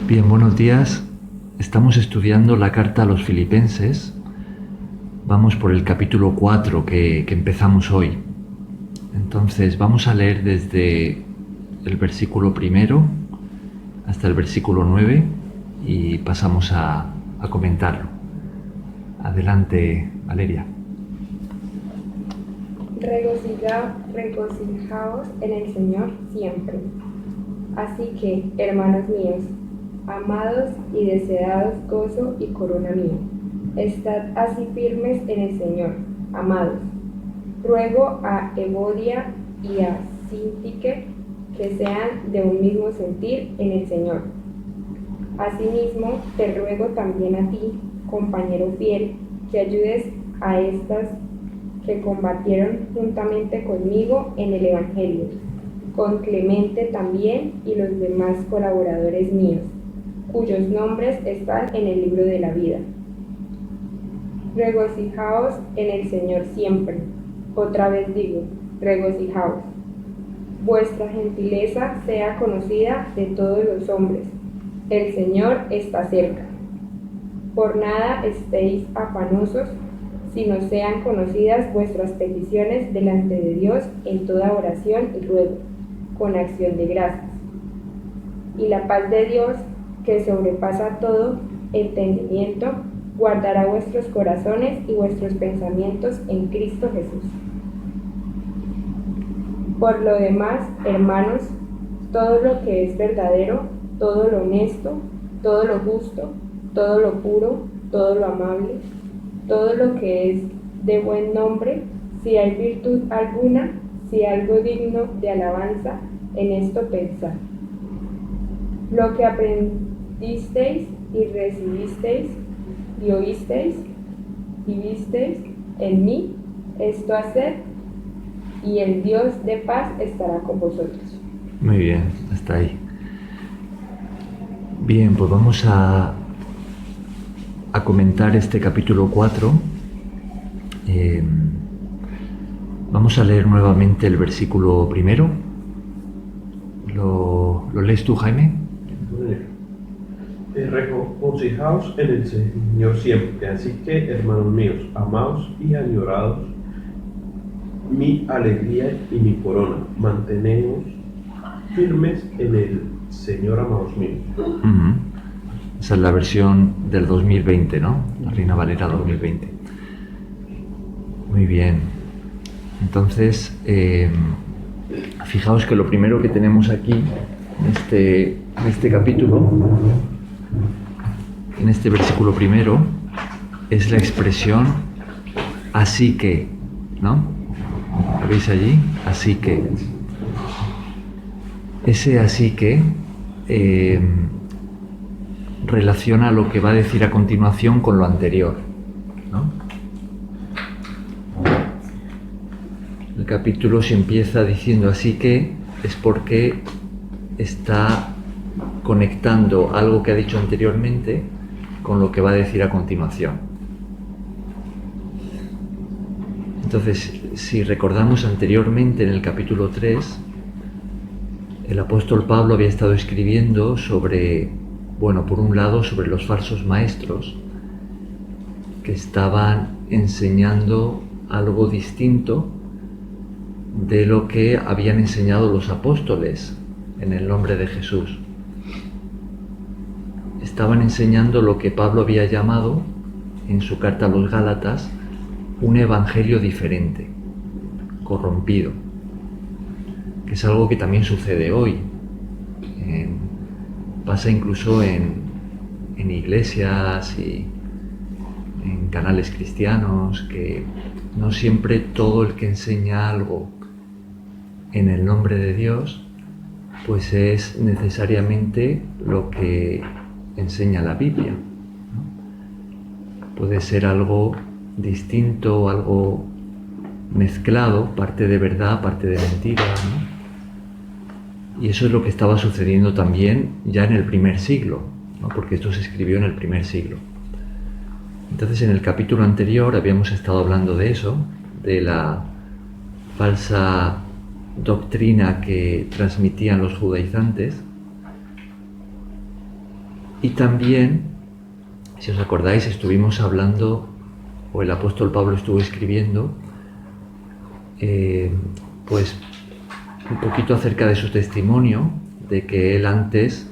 Bien, buenos días. Estamos estudiando la carta a los Filipenses. Vamos por el capítulo 4 que empezamos hoy. Entonces vamos a leer desde el versículo 1 hasta el versículo 9 y pasamos a comentarlo. Adelante, Valeria. Regocijaos en el Señor siempre. Así que, hermanos míos, amados y deseados gozo y corona mía, estad así firmes en el Señor, amados. Ruego a Evodia y a Síntique que sean de un mismo sentir en el Señor. Asimismo, te ruego también a ti, compañero fiel, que ayudes a estas que combatieron juntamente conmigo en el Evangelio, con Clemente también y los demás colaboradores míos, cuyos nombres están en el libro de la vida. Regocijaos en el Señor siempre. Otra vez digo, regocijaos. Vuestra gentileza sea conocida de todos los hombres. El Señor está cerca. Por nada estéis afanosos, sino sean conocidas vuestras peticiones delante de Dios en toda oración y ruego, con acción de gracias. Y la paz de Dios, que sobrepasa todo entendimiento, guardará vuestros corazones y vuestros pensamientos en Cristo Jesús. Por lo demás, hermanos, todo lo que es verdadero, todo lo honesto, todo lo justo, todo lo puro, todo lo amable, todo lo que es de buen nombre, si hay virtud alguna, si algo digno de alabanza, en esto pensad. Lo que aprendisteis y recibisteis y oísteis y visteis en mí, esto haced, y el Dios de paz estará con vosotros. Muy bien, hasta ahí. Bien, pues vamos a comentar este capítulo 4. Vamos a leer nuevamente el versículo 1. ¿Lo lees tú, Jaime? Regocijaos en el Señor siempre. Así que, hermanos míos, amados y añorados, mi alegría y mi corona, manteneos firmes en el Señor, amados míos. Esa es la versión del 2020, ¿no? La Reina Valera 2020. Muy bien. Entonces, fijaos que lo primero que tenemos aquí, en este capítulo, en este versículo 1, es la expresión así que, ¿no? ¿Lo veis allí? Así que. Ese así que relaciona lo que va a decir a continuación con lo anterior, ¿no? El capítulo, si empieza diciendo así que, es porque está conectando algo que ha dicho anteriormente con lo que va a decir a continuación. Entonces, si recordamos anteriormente en el capítulo 3, el apóstol Pablo había estado escribiendo sobre, por un lado, sobre los falsos maestros que estaban enseñando algo distinto de lo que habían enseñado los apóstoles en el nombre de Jesús. Estaban enseñando lo que Pablo había llamado en su carta a los Gálatas un evangelio diferente, corrompido, que es algo que también sucede hoy. Pasa incluso en iglesias y en canales cristianos, que no siempre todo el que enseña algo en el nombre de Dios pues es necesariamente lo que enseña la Biblia, ¿no? Puede ser algo distinto, algo mezclado, parte de verdad, parte de mentira, ¿no? Y eso es lo que estaba sucediendo también ya en el primer siglo, ¿no? Porque esto se escribió en el primer siglo. Entonces, en el capítulo anterior habíamos estado hablando de eso, de la falsa doctrina que transmitían los judaizantes, Y también, si os acordáis, estuvimos hablando, o el apóstol Pablo estuvo escribiendo, pues un poquito acerca de su testimonio, de que él antes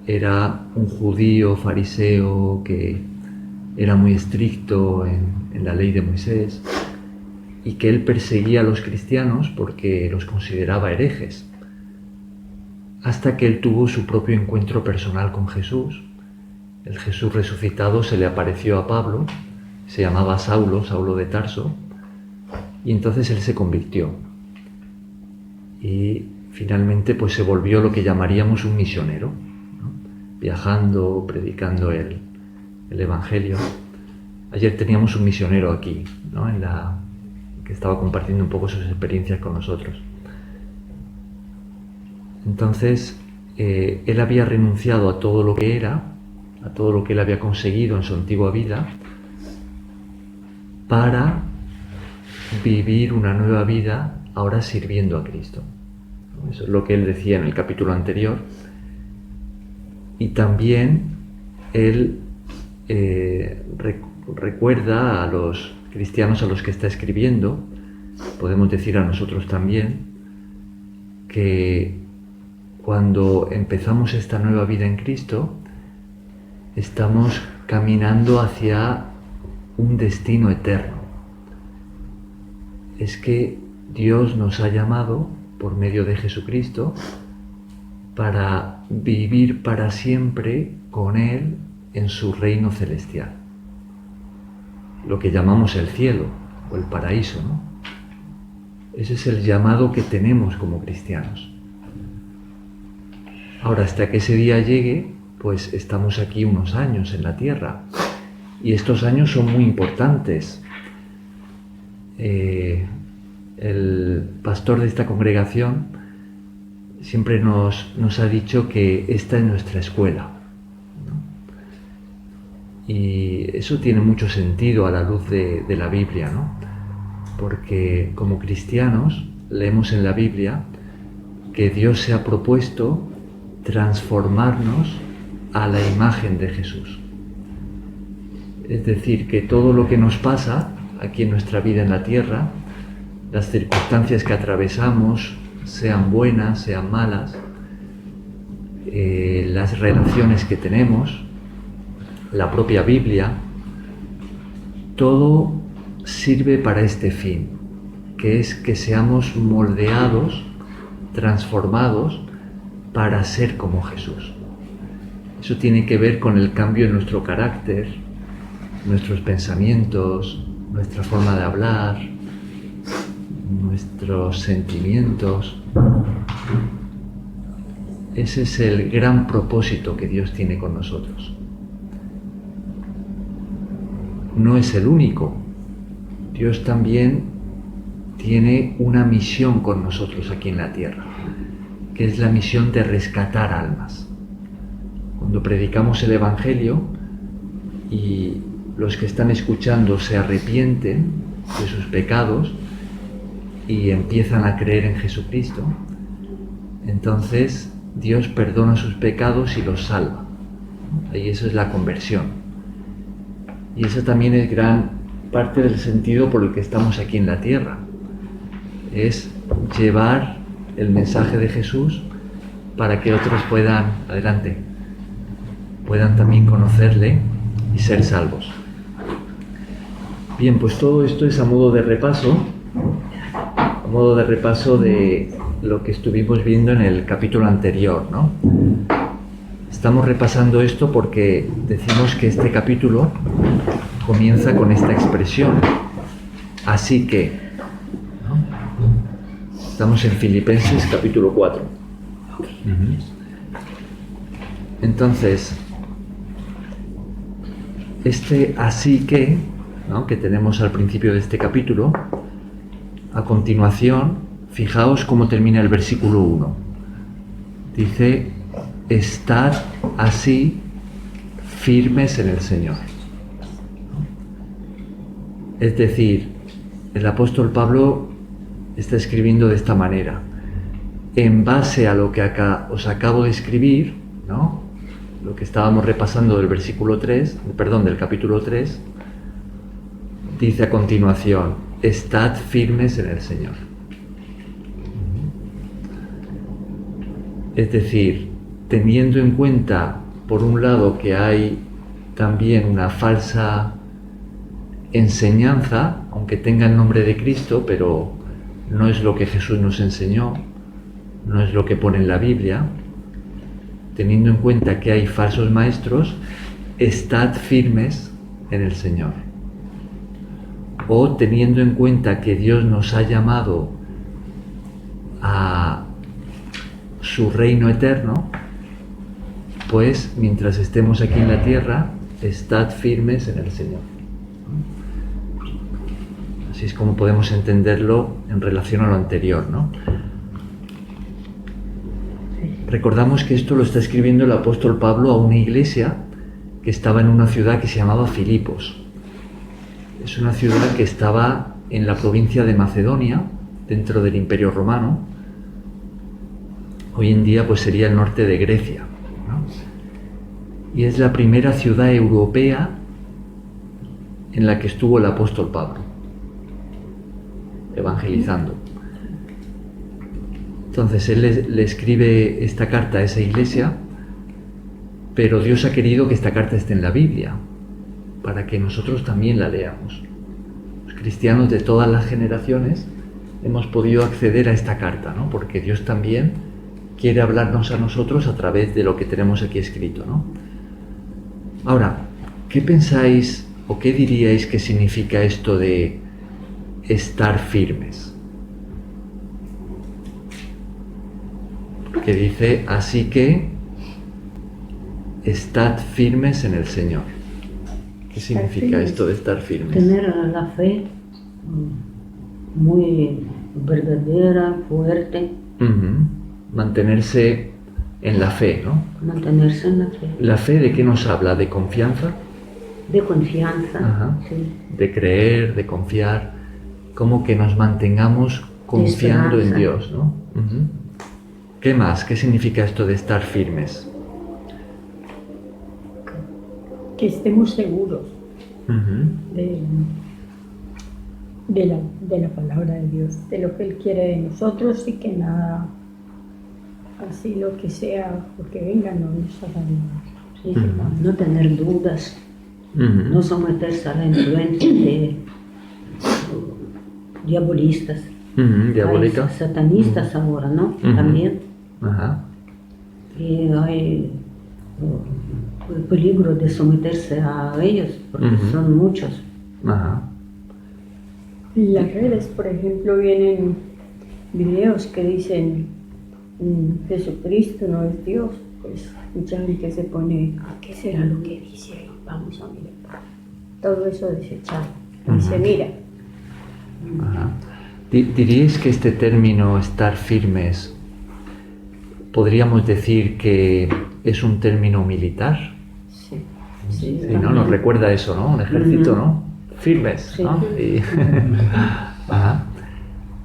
era un judío fariseo que era muy estricto en la ley de Moisés y que él perseguía a los cristianos porque los consideraba herejes, hasta que él tuvo su propio encuentro personal con Jesús. El Jesús resucitado se le apareció a Pablo, se llamaba Saulo, Saulo de Tarso, y entonces él se convirtió y finalmente pues se volvió lo que llamaríamos un misionero, ¿no? Viajando, predicando el Evangelio. Ayer teníamos un misionero aquí, ¿no? Que estaba compartiendo un poco sus experiencias con nosotros. Entonces él había renunciado a todo lo que era, a todo lo que él había conseguido en su antigua vida, para vivir una nueva vida ahora sirviendo a Cristo. Eso es lo que él decía en el capítulo anterior. Y también él recuerda a los cristianos a los que está escribiendo, podemos decir a nosotros también, que cuando empezamos esta nueva vida en Cristo, estamos caminando hacia un destino eterno. Es que Dios nos ha llamado por medio de Jesucristo para vivir para siempre con Él en su reino celestial, lo que llamamos el cielo o el paraíso, ¿no? Ese es el llamado que tenemos como cristianos. Ahora, hasta que ese día llegue, pues estamos aquí unos años en la tierra, y estos años son muy importantes. El pastor de esta congregación siempre nos ha dicho que esta es nuestra escuela, ¿no? Y eso tiene mucho sentido a la luz de la Biblia, ¿no? Porque como cristianos leemos en la Biblia que Dios se ha propuesto transformarnos a la imagen de Jesús. Es decir, que todo lo que nos pasa aquí en nuestra vida en la tierra, las circunstancias que atravesamos, sean buenas, sean malas, las relaciones que tenemos, la propia Biblia, todo sirve para este fin, que es que seamos moldeados, transformados para ser como Jesús. Eso tiene que ver con el cambio en nuestro carácter, nuestros pensamientos, nuestra forma de hablar, nuestros sentimientos. Ese es el gran propósito que Dios tiene con nosotros. No es el único. Dios también tiene una misión con nosotros aquí en la tierra, que es la misión de rescatar almas. Cuando predicamos el Evangelio y los que están escuchando se arrepienten de sus pecados y empiezan a creer en Jesucristo, entonces Dios perdona sus pecados y los salva. Y eso es la conversión. Y eso también es gran parte del sentido por el que estamos aquí en la tierra. Es llevar el mensaje de Jesús para que otros puedan también conocerle y ser salvos. Bien, pues todo esto es a modo de repaso de lo que estuvimos viendo en el capítulo anterior, ¿no? Estamos repasando esto porque decimos que este capítulo comienza con esta expresión, así que, ¿no? Estamos en Filipenses capítulo 4. Entonces, este así que, ¿no?, que tenemos al principio de este capítulo, a continuación, fijaos cómo termina el versículo 1. Dice, estad así firmes en el Señor. Es decir, el apóstol Pablo está escribiendo de esta manera. En base a lo que acá os acabo de escribir, ¿no?, lo que estábamos repasando del versículo 3, perdón, del capítulo 3, dice a continuación: estad firmes en el Señor. Es decir, teniendo en cuenta, por un lado, que hay también una falsa enseñanza, aunque tenga el nombre de Cristo, pero no es lo que Jesús nos enseñó, no es lo que pone en la Biblia. Teniendo en cuenta que hay falsos maestros, estad firmes en el Señor. O teniendo en cuenta que Dios nos ha llamado a su reino eterno, pues mientras estemos aquí en la tierra, estad firmes en el Señor. Así es como podemos entenderlo en relación a lo anterior, ¿no? Recordamos que esto lo está escribiendo el apóstol Pablo a una iglesia que estaba en una ciudad que se llamaba Filipos. Es una ciudad que estaba en la provincia de Macedonia, dentro del Imperio Romano. Hoy en día pues sería el norte de Grecia, ¿no? Y es la primera ciudad europea en la que estuvo el apóstol Pablo, evangelizando. Entonces él le escribe esta carta a esa iglesia, pero Dios ha querido que esta carta esté en la Biblia, para que nosotros también la leamos. Los cristianos de todas las generaciones hemos podido acceder a esta carta, ¿no? Porque Dios también quiere hablarnos a nosotros a través de lo que tenemos aquí escrito, ¿no? Ahora, ¿qué pensáis o qué diríais que significa esto de estar firmes? Que dice, así que estad firmes en el Señor. ¿Qué significa esto de estar firmes? Tener la fe muy verdadera, fuerte. Mantenerse en la fe, ¿no? Mantenerse en la fe. ¿La fe de qué nos habla? ¿De confianza? De confianza. Ajá. Sí. De creer, de confiar. Como que nos mantengamos confiando en Dios, ¿no? ¿Qué más? ¿Qué significa esto de estar firmes? Que estemos seguros de la palabra de Dios, de lo que Él quiere de nosotros, y que nada, así lo que sea, porque venga, no nos haga nada. Sí, no tener dudas, no someterse a la influencia de diabolistas. Diabólica. Hay satanistas ahora, ¿no? También. Ajá. Y hay el peligro de someterse a ellos, porque son muchos. Ajá. En las redes, por ejemplo, vienen videos que dicen Jesucristo no es Dios. Pues mucha gente se pone, ¿qué será lo que dice? Vamos a mirar. Todo eso desechado. Dice, mira. Ajá. ¿Diríais que este término, estar firmes, podríamos decir que es un término militar? Sí. Sí, ¿no? Nos recuerda eso, ¿no? Un ejército, ¿no? Firmes, ¿no? Sí. Ajá.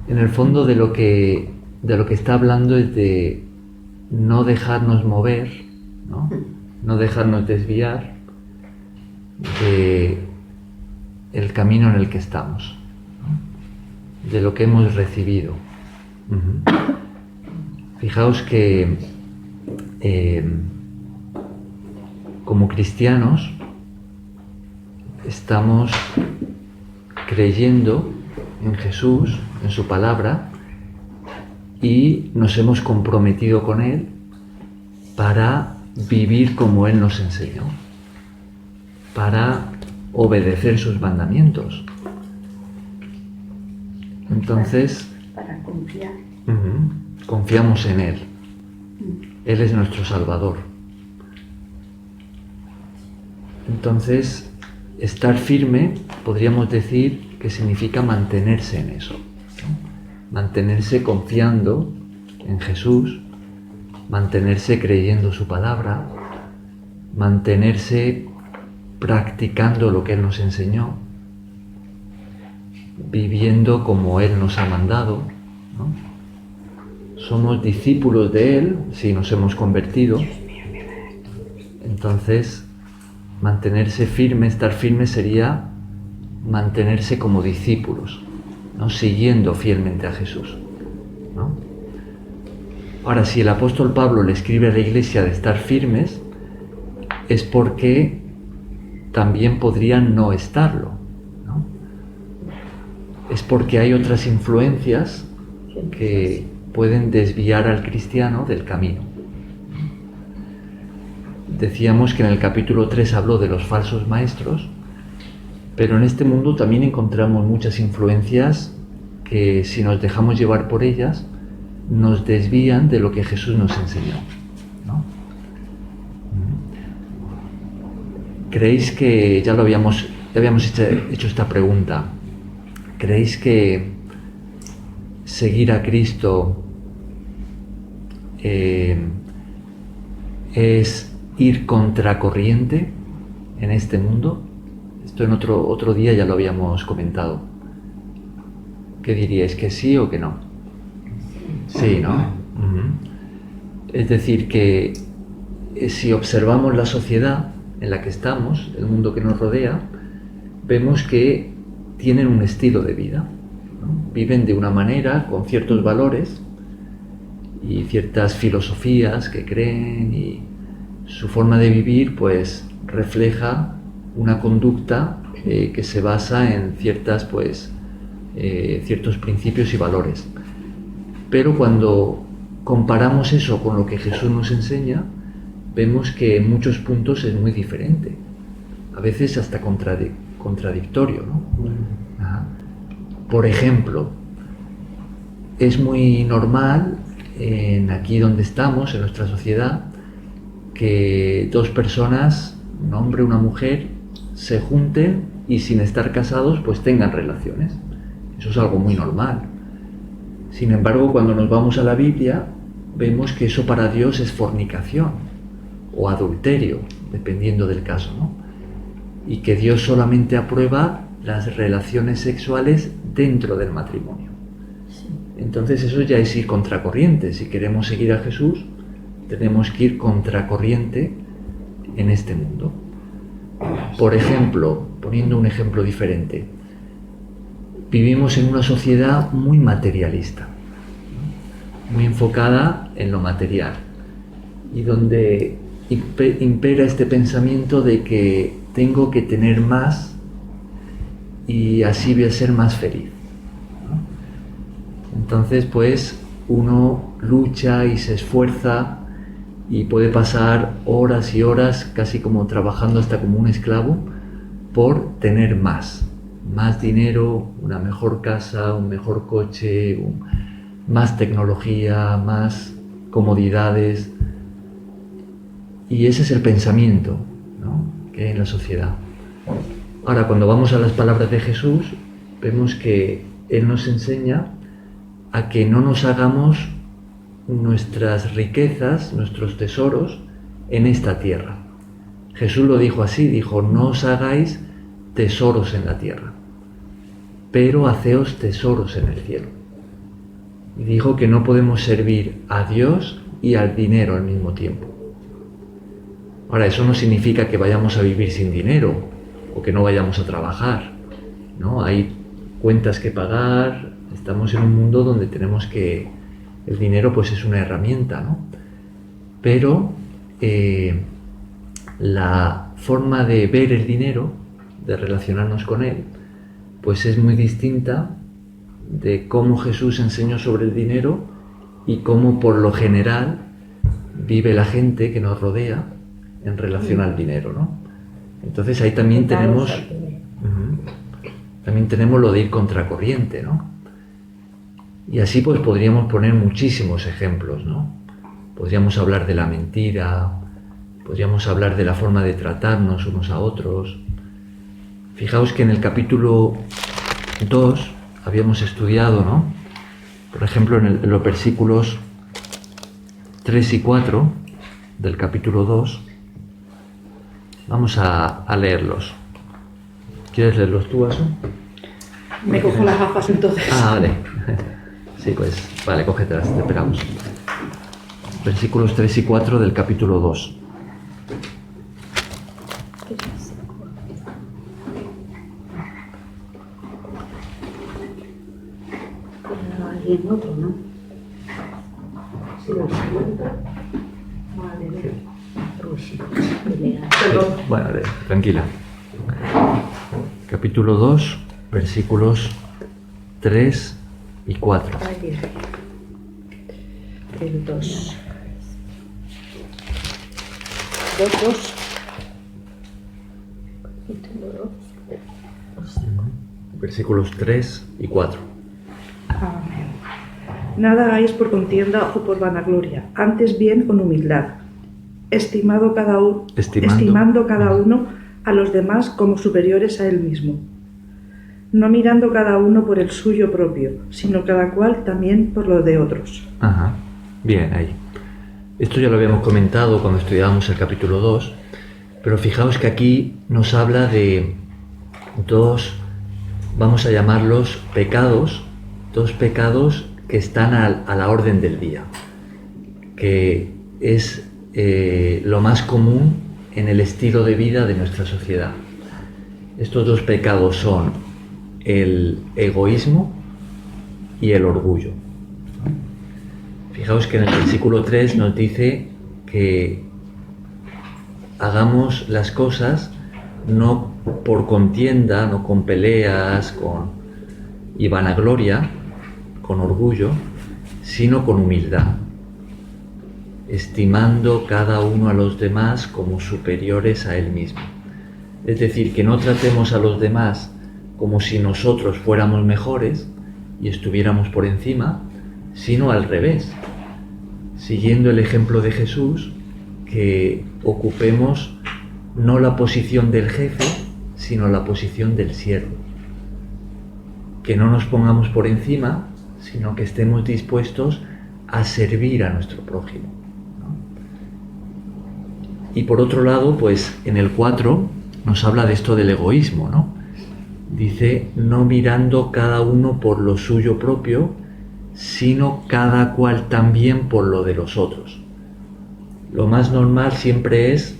En el fondo de lo que está hablando es de no dejarnos mover, ¿no? No dejarnos desviar de el camino en el que estamos, ¿no? De lo que hemos recibido. Fijaos que como cristianos estamos creyendo en Jesús, en su palabra, y nos hemos comprometido con Él para vivir como Él nos enseñó, para obedecer sus mandamientos. Entonces, Para confiar. confiamos en Él. Él es nuestro Salvador. Entonces, estar firme, podríamos decir que significa mantenerse en eso, ¿no? Mantenerse confiando en Jesús, mantenerse creyendo su palabra, mantenerse practicando lo que Él nos enseñó, viviendo como Él nos ha mandado, ¿no? Somos discípulos de Él si nos hemos convertido. Entonces, mantenerse firme, estar firme sería mantenerse como discípulos, ¿no? Siguiendo fielmente a Jesús, ¿no? Ahora, si el apóstol Pablo le escribe a la iglesia de estar firmes, es porque también podrían no estarlo, ¿no? Es porque hay otras influencias que pueden desviar al cristiano del camino. Decíamos que en el capítulo 3 habló de los falsos maestros, pero en este mundo también encontramos muchas influencias que, si nos dejamos llevar por ellas, nos desvían de lo que Jesús nos enseñó, ¿no? ¿Creéis que, ya habíamos hecho esta pregunta, ¿creéis que seguir a Cristo es ir contracorriente en este mundo? Esto en otro día ya lo habíamos comentado. ¿Qué diríais? ¿Que sí o que no? Sí, ¿no? Es decir, que si observamos la sociedad en la que estamos, el mundo que nos rodea, vemos que tienen un estilo de vida, ¿no? Viven de una manera, con ciertos valores y ciertas filosofías que creen, y su forma de vivir pues refleja una conducta que se basa en ciertos principios y valores. Pero cuando comparamos eso con lo que Jesús nos enseña, vemos que en muchos puntos es muy diferente, a veces hasta contradictorio, ¿no? Ajá. Por ejemplo, es muy normal aquí donde estamos, en nuestra sociedad, que dos personas, un hombre y una mujer, se junten y sin estar casados pues tengan relaciones. Eso es algo muy normal. Sin embargo, cuando nos vamos a la Biblia, vemos que eso para Dios es fornicación o adulterio, dependiendo del caso, ¿no? Y que Dios solamente aprueba las relaciones sexuales dentro del matrimonio. Entonces eso ya es ir contracorriente. Si queremos seguir a Jesús, tenemos que ir contracorriente en este mundo. Por ejemplo, poniendo un ejemplo diferente, vivimos en una sociedad muy materialista, ¿no? Muy enfocada en lo material, y donde impera este pensamiento de que tengo que tener más y así voy a ser más feliz, ¿no? Entonces, pues, uno lucha y se esfuerza y puede pasar horas y horas casi como trabajando hasta como un esclavo por tener más dinero, una mejor casa, un mejor coche, más tecnología, más comodidades. Y ese es el pensamiento, ¿no?, que hay en la sociedad. Ahora, cuando vamos a las palabras de Jesús, vemos que Él nos enseña a que no nos hagamos nuestras riquezas, nuestros tesoros en esta tierra. Jesús lo dijo así, dijo: no os hagáis tesoros en la tierra, pero haceos tesoros en el cielo. Y dijo que no podemos servir a Dios y al dinero al mismo tiempo. Ahora, eso no significa que vayamos a vivir sin dinero o que no vayamos a trabajar, ¿no? Hay cuentas que pagar, estamos en un mundo donde tenemos que... El dinero pues es una herramienta, ¿no? Pero la forma de ver el dinero, de relacionarnos con él, pues es muy distinta de cómo Jesús enseñó sobre el dinero y cómo por lo general vive la gente que nos rodea en relación al dinero, ¿no? Entonces ahí también tenemos lo de ir contracorriente, ¿no? Y así pues podríamos poner muchísimos ejemplos, ¿no? Podríamos hablar de la mentira, podríamos hablar de la forma de tratarnos unos a otros. Fijaos que en el capítulo 2 habíamos estudiado, ¿no?, por ejemplo, en los versículos 3 y 4 del capítulo 2. Vamos a leerlos. ¿Quieres leerlos tú, Asu? Me cojo las gafas entonces. Ah, vale. Sí, pues, vale, cógetelas, te esperamos. Versículos 3 y 4 del capítulo 2. Alguien otro, ¿no? Sí, lo siento. Perdón. Bueno, tranquila. Capítulo 2, versículos 3 y 4. El 2. 2. Capítulo 2. Versículos 3 y 4. Amén. Nada hagáis por contienda o por vanagloria, antes bien con humildad, estimando cada uno a los demás como superiores a él mismo, no mirando cada uno por el suyo propio, sino cada cual también por lo de otros. Ajá, bien, ahí. Esto ya lo habíamos comentado cuando estudiábamos el capítulo 2, pero fijaos que aquí nos habla de dos, vamos a llamarlos pecados, dos pecados que están a la orden del día, que es lo más común en el estilo de vida de nuestra sociedad. Estos dos pecados son el egoísmo y el orgullo. Fijaos que en el versículo 3 nos dice que hagamos las cosas no por contienda, no con peleas y vanagloria, con orgullo, sino con humildad, estimando cada uno a los demás como superiores a él mismo. Es decir, que no tratemos a los demás como si nosotros fuéramos mejores y estuviéramos por encima, sino al revés, siguiendo el ejemplo de Jesús, que ocupemos no la posición del jefe, sino la posición del siervo. Que no nos pongamos por encima, sino que estemos dispuestos a servir a nuestro prójimo, ¿no? Y por otro lado, pues en el 4 nos habla de esto del egoísmo, ¿no? Dice, no mirando cada uno por lo suyo propio, sino cada cual también por lo de los otros. Lo más normal siempre es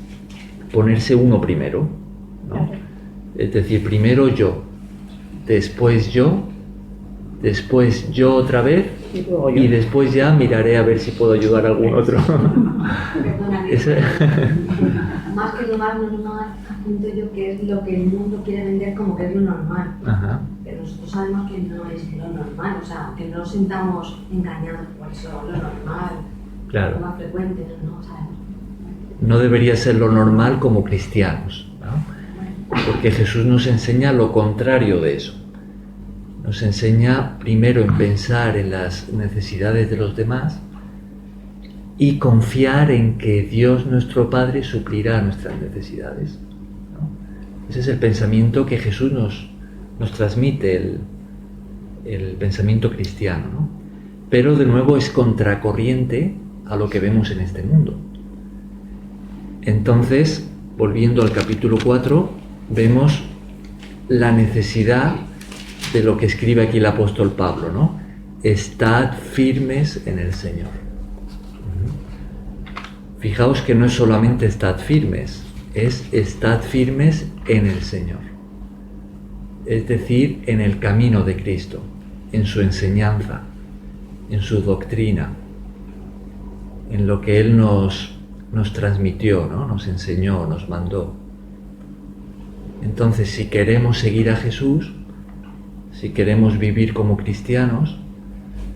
ponerse uno primero, ¿no? Es decir, primero yo, después yo otra vez y después ya miraré a ver si puedo ayudar a algún otro. Más que lo más normal, apunto yo que es lo que el mundo quiere vender como que es lo normal. Ajá. Pero nosotros sabemos que no es lo normal, o sea, que no nos sintamos engañados por eso, lo normal, Claro. lo más frecuente, no sabemos. No debería ser lo normal como cristianos, ¿no? Porque Jesús nos enseña lo contrario de eso. Nos enseña primero en pensar en las necesidades de los demás y confiar en que Dios nuestro Padre suplirá nuestras necesidades, ¿no? Ese es el pensamiento que Jesús nos transmite, el pensamiento cristiano, ¿no? Pero de nuevo es contracorriente a lo que vemos en este mundo. Entonces, volviendo al capítulo 4, vemos la necesidad de lo que escribe aquí el apóstol Pablo, ¿no? Estad firmes en el Señor. Fijaos que no es solamente estad firmes, es estad firmes en el Señor. Es decir, en el camino de Cristo, en su enseñanza, en su doctrina, en lo que Él nos transmitió, ¿no? Nos enseñó, nos mandó. Entonces, si queremos seguir a Jesús, si queremos vivir como cristianos,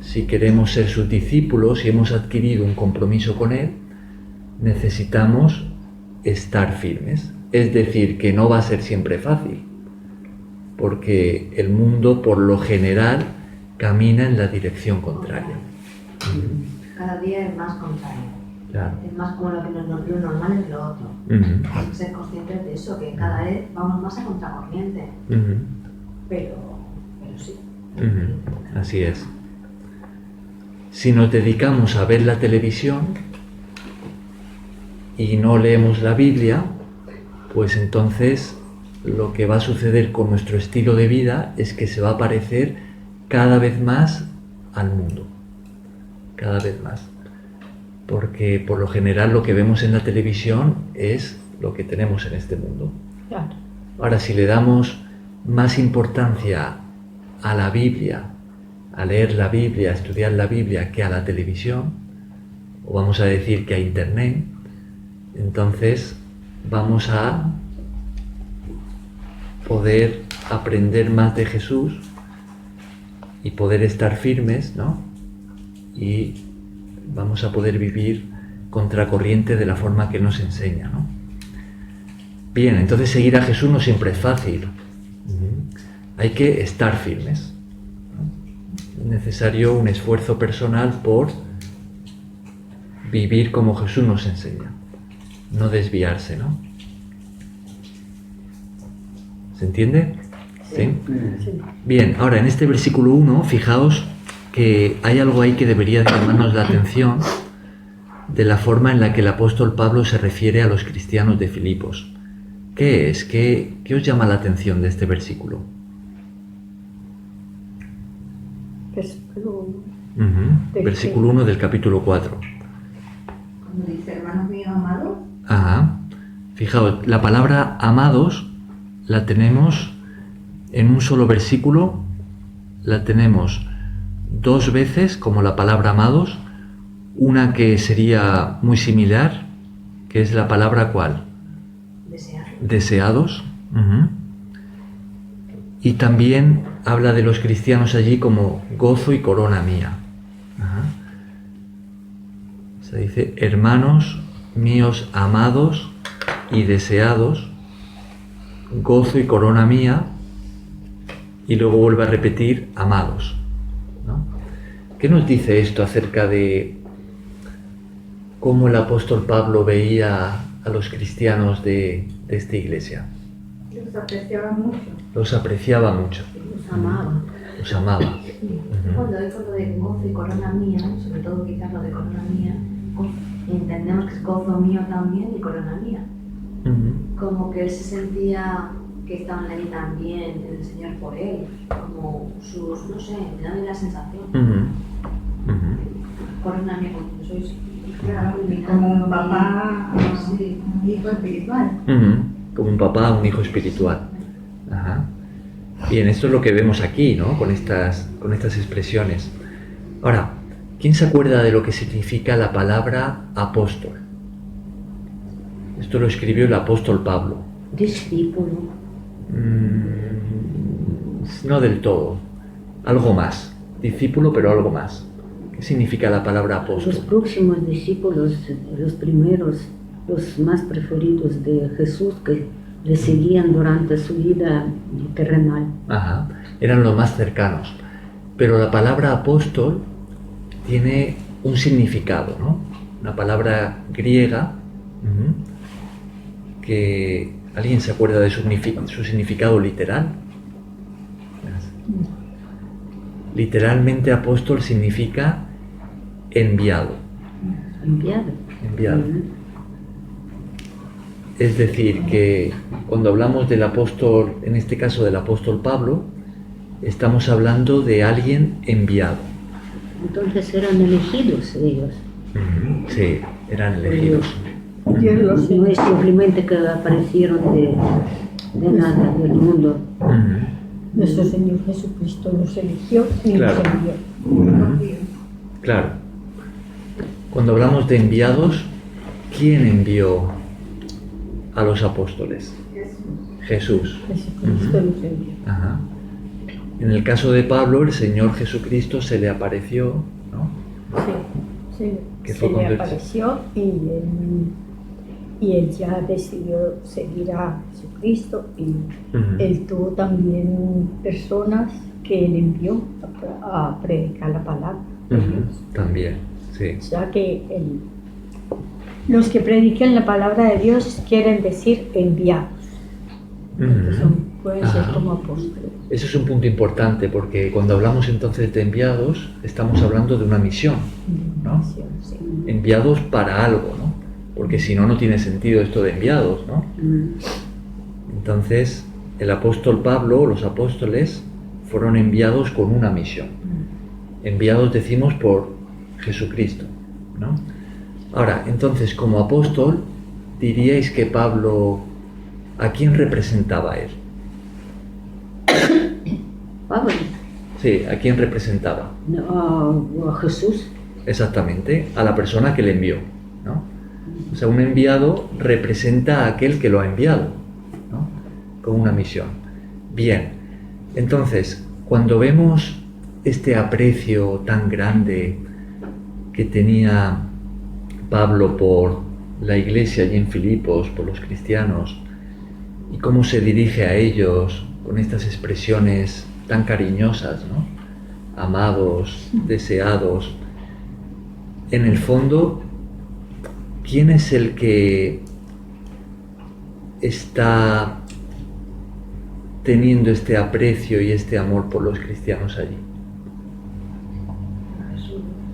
si queremos ser sus discípulos y hemos adquirido un compromiso con Él, necesitamos estar firmes. Es decir, que no va a ser siempre fácil, porque el mundo, por lo general, camina en la dirección contraria. Cada día es más contrario. Claro. Es más como lo normal es lo otro. Hay que ser conscientes de eso, que cada vez vamos más a contracorriente. Pero sí. Así es. Si nos dedicamos a ver la televisión y no leemos la Biblia, pues entonces lo que va a suceder con nuestro estilo de vida es que se va a parecer cada vez más al mundo. Cada vez más. Porque por lo general lo que vemos en la televisión es lo que tenemos en este mundo. Claro. Ahora, si le damos más importancia a la Biblia, a leer la Biblia, a estudiar la Biblia, que a la televisión, o vamos a decir que a Internet, entonces vamos a poder aprender más de Jesús y poder estar firmes, ¿no? Y vamos a poder vivir contracorriente de la forma que nos enseña, ¿no? Bien, entonces seguir a Jesús no siempre es fácil. Hay que estar firmes, ¿no? Es necesario un esfuerzo personal por vivir como Jesús nos enseña, no desviarse, ¿no? ¿Se entiende? ¿Sí? Bien, ahora en este versículo 1, fijaos que hay algo ahí que debería llamarnos la atención de la forma en la que el apóstol Pablo se refiere a los cristianos de Filipos. ¿Qué es? ¿Qué os llama la atención de este versículo? Versículo 1 del capítulo 4. Cuando dice, hermanos míos amados. Ajá. Fijaos, la palabra amados la tenemos en un solo versículo, la tenemos dos veces como la palabra amados, una que sería muy similar, que es la palabra ¿cuál? Deseados. Y también habla de los cristianos allí como gozo y corona mía. Se dice hermanos míos amados y deseados, gozo y corona mía, y luego vuelve a repetir amados, ¿no? ¿Qué nos dice esto acerca de cómo el apóstol Pablo veía a los cristianos de esta iglesia? Los apreciaba mucho. Los apreciaba mucho. Los amaba. Los amaba. Cuando dijo lo de gozo y corona mía, sobre todo quizás lo de corona mía, entendemos que es gozo mío también y corona mía. Como que él se sentía que estaban ahí también en el Señor por él, como sus, no sé, me da la sensación. Corona mía, cuando sois como un papá, sí, un hijo espiritual. Como un papá, un hijo espiritual. Ajá. Bien, esto es lo que vemos aquí, ¿no? Con estas expresiones. Ahora, ¿quién se acuerda de lo que significa la palabra apóstol? Esto lo escribió el apóstol Pablo. Discípulo. No del todo. Algo más. Discípulo, pero algo más. ¿Qué significa la palabra apóstol? Los próximos discípulos, los primeros, los más preferidos de Jesús que le seguían durante su vida terrenal. Ajá. Eran los más cercanos. Pero la palabra apóstol tiene un significado, ¿no? Una palabra griega que ¿alguien se acuerda de su significado literal? Literalmente apóstol significa enviado. Enviado. Es decir, que cuando hablamos del apóstol, en este caso del apóstol Pablo, estamos hablando de alguien enviado. Entonces eran elegidos ellos. Sí, eran elegidos. No es simplemente que aparecieron de nada, del mundo. Nuestro Señor Jesucristo los eligió y Claro. los envió. Claro. Cuando hablamos de enviados, ¿quién envió a los apóstoles? Jesús. Jesucristo los envió. Ajá. En el caso de Pablo, el Señor Jesucristo se le apareció, ¿no? Sí, Que se fue le cuando él- apareció y él ya decidió seguir a Jesucristo y él tuvo también personas que él envió a predicar la palabra de Dios. También, sí. O sea que los que prediquen la palabra de Dios quieren decir enviados, que pueden ser Ajá. como apóstoles. Eso es un punto importante porque cuando hablamos entonces de enviados, estamos hablando de una misión, ¿no? Sí. Enviados para algo, ¿no? Porque si no, no tiene sentido esto de enviados, ¿no? Entonces, el apóstol Pablo, los apóstoles, fueron enviados con una misión. Enviados, decimos, por Jesucristo, ¿no? Ahora, entonces, como apóstol, diríais que Pablo, ¿a quién representaba él? Pablo, Sí, ¿a quién representaba? a Jesús. Exactamente, a la persona que le envió, ¿no? O sea, un enviado representa a aquel que lo ha enviado, ¿no? Con una misión. Bien, entonces, cuando vemos este aprecio tan grande que tenía Pablo por la iglesia allí en Filipos, por los cristianos, y cómo se dirige a ellos con estas expresiones tan cariñosas, ¿no? Amados, deseados. En el fondo, ¿quién es el que está teniendo este aprecio y este amor por los cristianos allí?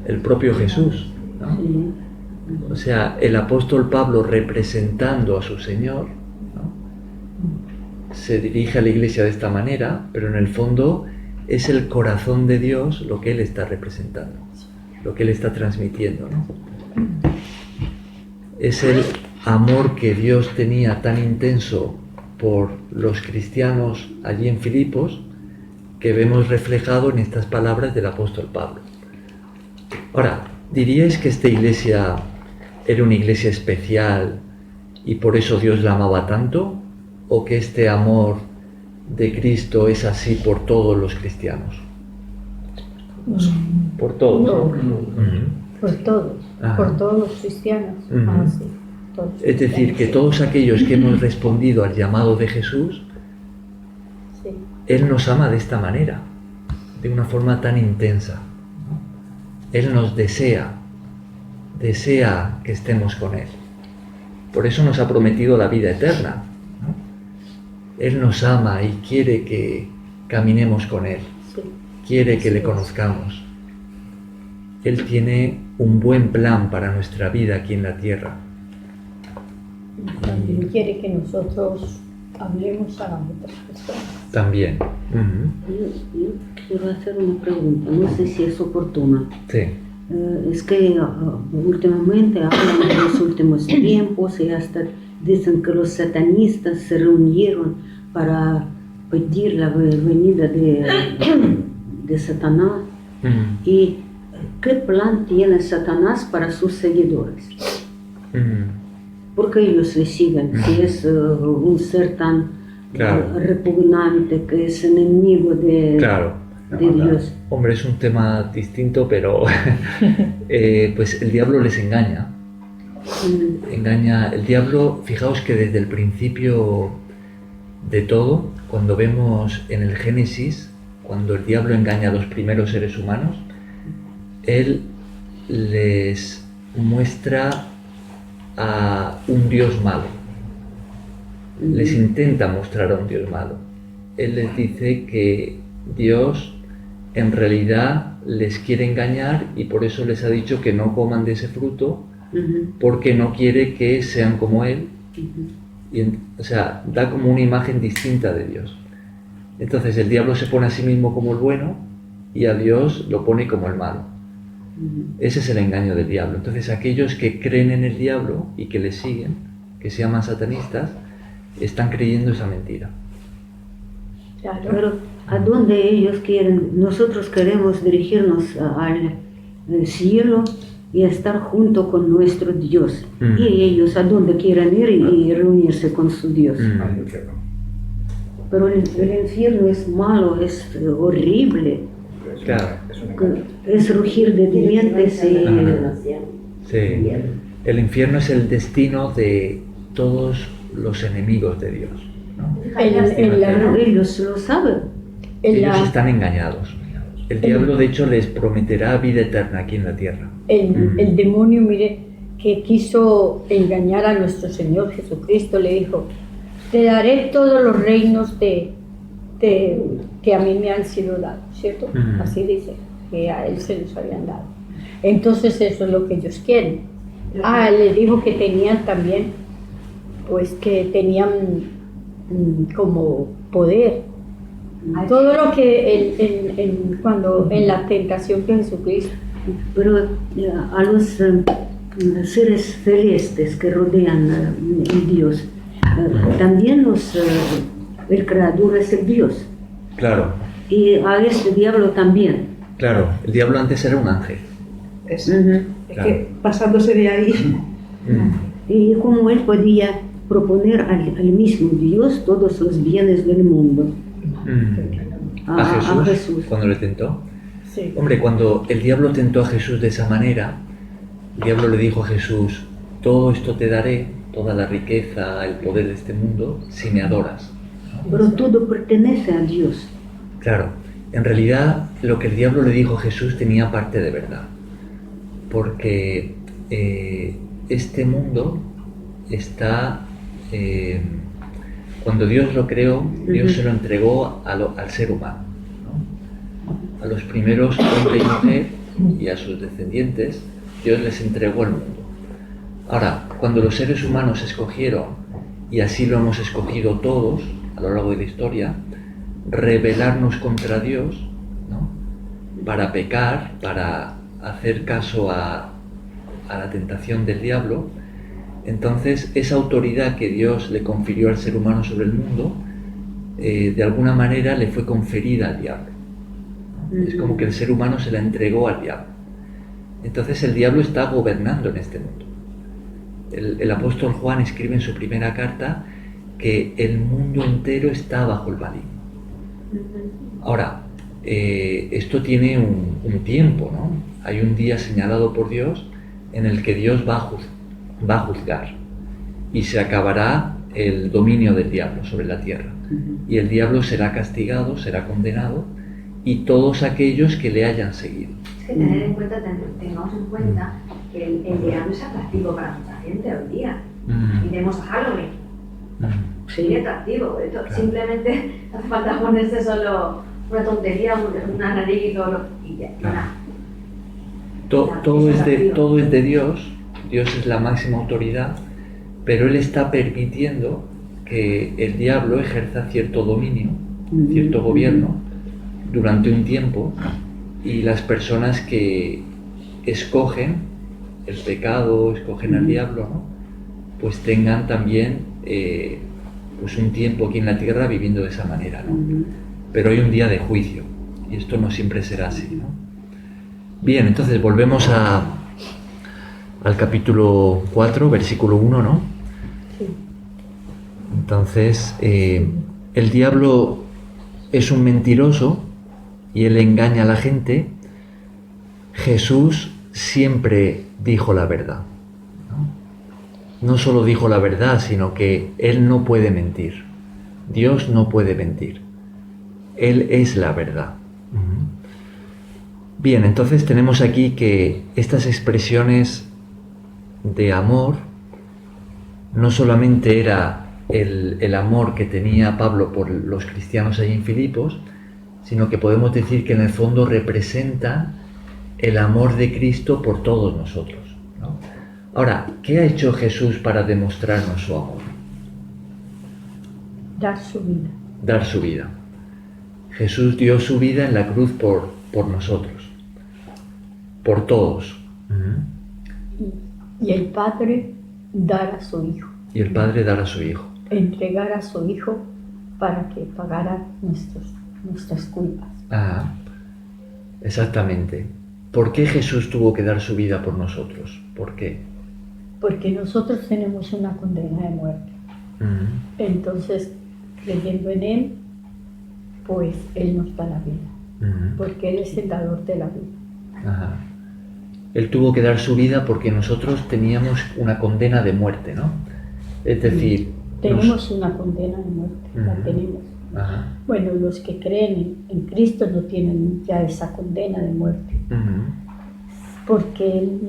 El propio Jesús, ¿no? Sí. O sea, el apóstol Pablo, representando a su Señor, ¿no? Se dirige a la iglesia de esta manera, pero en el fondo es el corazón de Dios lo que él está representando, lo que él está transmitiendo, ¿no? Es el amor que Dios tenía tan intenso por los cristianos allí en Filipos que vemos reflejado en estas palabras del apóstol Pablo. Ahora, ¿diríais que esta iglesia era una iglesia especial y por eso Dios la amaba tanto? ¿O que este amor de Cristo es así por todos los cristianos? Por todos. No. Ujú. Por todos, Ajá. por todos los cristianos. Ujú. Sí, todos los Es decir, que cristianos, todos aquellos que hemos respondido al llamado de Jesús, sí. Él nos ama de esta manera, de una forma tan intensa, ¿no? Él nos desea que estemos con Él. Por eso nos ha prometido la vida eterna, ¿no? Él nos ama y quiere que caminemos con Él, Sí. quiere que le conozcamos. Él tiene un buen plan para nuestra vida aquí en la tierra. También quiere que nosotros hablemos a las otras personas. También. Ujú. Yo quiero hacer una pregunta, no sé si es oportuna. Sí. Es que últimamente hablan de los últimos tiempos y hasta dicen que los satanistas se reunieron para pedir la venida de Satanás. Ujú. ¿Y qué plan tiene Satanás para sus seguidores? Ujú. ¿Por qué ellos le siguen? Si es un ser tan Claro. repugnante, que es enemigo de Dios. Hombre, es un tema distinto, pero pues el diablo les engaña. El diablo, fijaos que desde el principio de todo, cuando vemos en el Génesis, cuando el diablo engaña a los primeros seres humanos, él les muestra a un Dios malo. Les intenta mostrar a un Dios malo. Él les dice que Dios en realidad les quiere engañar y por eso les ha dicho que no coman de ese fruto, porque no quiere que sean como Él. O sea, da como una imagen distinta de Dios. Entonces el diablo se pone a sí mismo como el bueno y a Dios lo pone como el malo. Ese es el engaño del diablo. Entonces aquellos que creen en el diablo y que le siguen, que se llaman satanistas, están creyendo esa mentira. Claro. Pero ¿a dónde ellos quieren? Nosotros queremos dirigirnos al cielo y estar junto con nuestro Dios. Y ellos ¿a dónde quieren ir y reunirse con su Dios? Pero el infierno es malo, es horrible. Claro. Es rugir de dientes y... Sí. El infierno es el destino de todos los enemigos de Dios, ¿no? Ellos lo saben. Ellos están engañados. El diablo, de hecho, les prometerá vida eterna aquí en la tierra. El demonio, mire, que quiso engañar a nuestro Señor Jesucristo, le dijo: te daré todos los reinos que a mí me han sido dados, ¿cierto? Así dice, que a él se los habían dado. Entonces eso es lo que ellos quieren. Le dijo que tenían también, pues que tenían como poder. Todo lo que cuando en la tentación que Jesucristo. Pero a los seres celestes que rodean a Dios. También el creador es el Dios. Claro. Y a este diablo también. Claro, el diablo antes era un ángel. Es Claro. que pasándose de ahí. Y como él podía proponer al mismo Dios todos los bienes del mundo. A Jesús, cuando le tentó. Sí. Hombre, cuando el diablo tentó a Jesús de esa manera, el diablo le dijo a Jesús: todo esto te daré, toda la riqueza, el poder de este mundo, si me adoras. Pero todo pertenece a Dios. Claro, en realidad lo que el diablo le dijo a Jesús tenía parte de verdad, porque este mundo está, cuando Dios lo creó, Dios se lo entregó al ser humano, ¿no? A los primeros hombre y mujer y a sus descendientes, Dios les entregó el mundo. Ahora, cuando los seres humanos escogieron, y así lo hemos escogido todos a lo largo de la historia, rebelarnos contra Dios, ¿no? Para pecar, para hacer caso a la tentación del diablo, entonces esa autoridad que Dios le confirió al ser humano sobre el mundo, de alguna manera le fue conferida al diablo. Es como que el ser humano se la entregó al diablo. Entonces el diablo está gobernando en este mundo. El apóstol Juan escribe en su primera carta que el mundo entero está bajo el maligno. Ahora, esto tiene un tiempo, ¿no? Hay un día señalado por Dios en el que Dios va a juzgar y se acabará el dominio del diablo sobre la tierra. Y el diablo será castigado, será condenado, y todos aquellos que le hayan seguido. Es que tengamos en cuenta que el diablo es atractivo para mucha gente hoy día. Y tenemos a Halloween. Sí, atractivo. Simplemente hace falta ponerse solo una tontería, una nariz y todo y ya, nada. Todo es de Dios. Dios es la máxima autoridad, pero Él está permitiendo que el diablo ejerza cierto dominio, cierto gobierno durante un tiempo, y las personas que escogen el pecado, escogen al diablo, ¿no? Pues tengan también pues un tiempo aquí en la tierra viviendo de esa manera, ¿no? Pero hay un día de juicio, y esto no siempre será así, ¿no? Bien, entonces volvemos al capítulo 4, versículo 1, ¿no? Sí. Entonces, el diablo es un mentiroso y él engaña a la gente. Jesús siempre dijo la verdad, ¿no? No solo dijo la verdad, sino que Él no puede mentir. Dios no puede mentir. Él es la verdad. Bien, entonces tenemos aquí que estas expresiones de amor no solamente era el amor que tenía Pablo por los cristianos allí en Filipos, sino que podemos decir que en el fondo representa el amor de Cristo por todos nosotros, ¿no? Ahora, ¿qué ha hecho Jesús para demostrarnos su amor? Dar su vida. Dar su vida. Jesús dio su vida en la cruz por nosotros, por todos. Y el Padre dar a su Hijo. Y el Padre dar a su Hijo. Entregar a su Hijo para que pagara nuestras culpas. Ah, exactamente. ¿Por qué Jesús tuvo que dar su vida por nosotros? ¿Por qué? Porque nosotros tenemos una condena de muerte. Entonces, creyendo en Él, pues Él nos da la vida. Porque Él es el dador de la vida. Ajá. Él tuvo que dar su vida porque nosotros teníamos una condena de muerte, ¿no? Es decir... Tenemos una condena de muerte, la tenemos. Ajá. Bueno, los que creen en Cristo no tienen ya esa condena de muerte, porque Él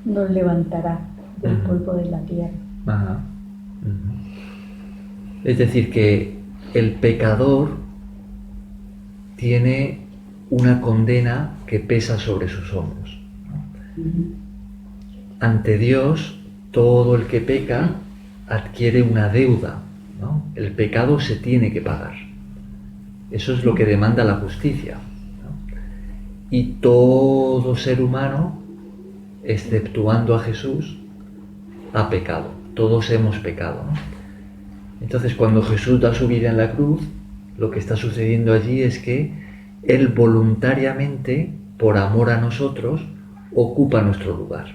nos levantará del polvo de la tierra. Ajá. Es decir, que el pecador tiene una condena que pesa sobre sus hombros, ¿no? Ante Dios, todo el que peca adquiere una deuda, ¿no? El pecado se tiene que pagar. Eso es lo que demanda la justicia, ¿no? Y todo ser humano exceptuando a Jesús, ha pecado. Todos hemos pecado, ¿no? Entonces, cuando Jesús da su vida en la cruz, lo que está sucediendo allí es que Él voluntariamente, por amor a nosotros, ocupa nuestro lugar.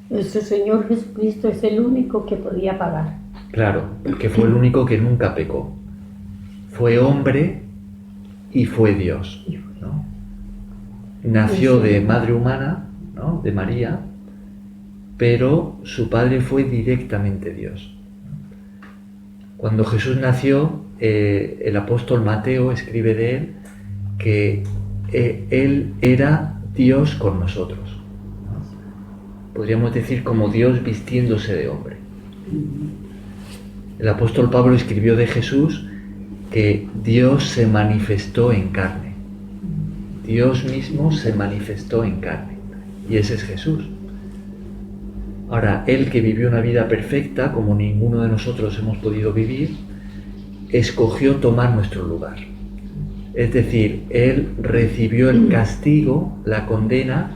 Nuestro Señor Jesucristo es el único que podía pagar. Claro, porque fue el único que nunca pecó. Fue hombre y fue Dios, ¿no? Nació de madre humana, ¿no?, de María, pero su padre fue directamente Dios. Cuando Jesús nació, el apóstol Mateo escribe de él que él era Dios con nosotros, ¿no? Podríamos decir como Dios vistiéndose de hombre. El apóstol Pablo escribió de Jesús que Dios se manifestó en carne. Dios mismo se manifestó en carne. Y ese es Jesús. Ahora, Él, que vivió una vida perfecta, como ninguno de nosotros hemos podido vivir, escogió tomar nuestro lugar. Es decir, Él recibió el castigo, la condena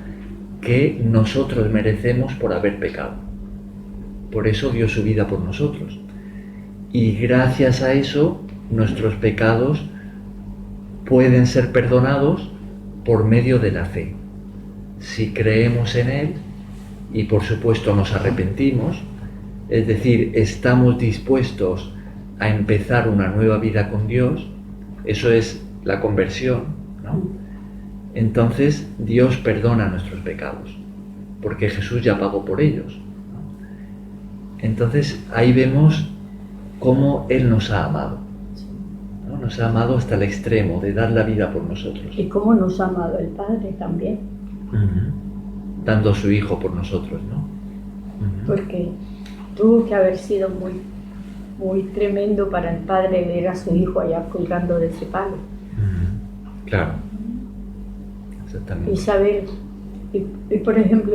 que nosotros merecemos por haber pecado. Por eso dio su vida por nosotros. Y gracias a eso, nuestros pecados pueden ser perdonados por medio de la fe. Si creemos en Él y por supuesto nos arrepentimos, es decir, estamos dispuestos a empezar una nueva vida con Dios, eso es la conversión, ¿no? Entonces Dios perdona nuestros pecados, porque Jesús ya pagó por ellos, ¿no? Entonces ahí vemos cómo Él nos ha amado, ¿no? Nos ha amado hasta el extremo de dar la vida por nosotros. Y cómo nos ha amado el Padre también. Dando a su Hijo por nosotros, ¿no? Porque tuvo que haber sido muy, muy tremendo para el Padre ver a su Hijo allá colgando de ese palo. Claro. Exactamente. Y saber, y por ejemplo,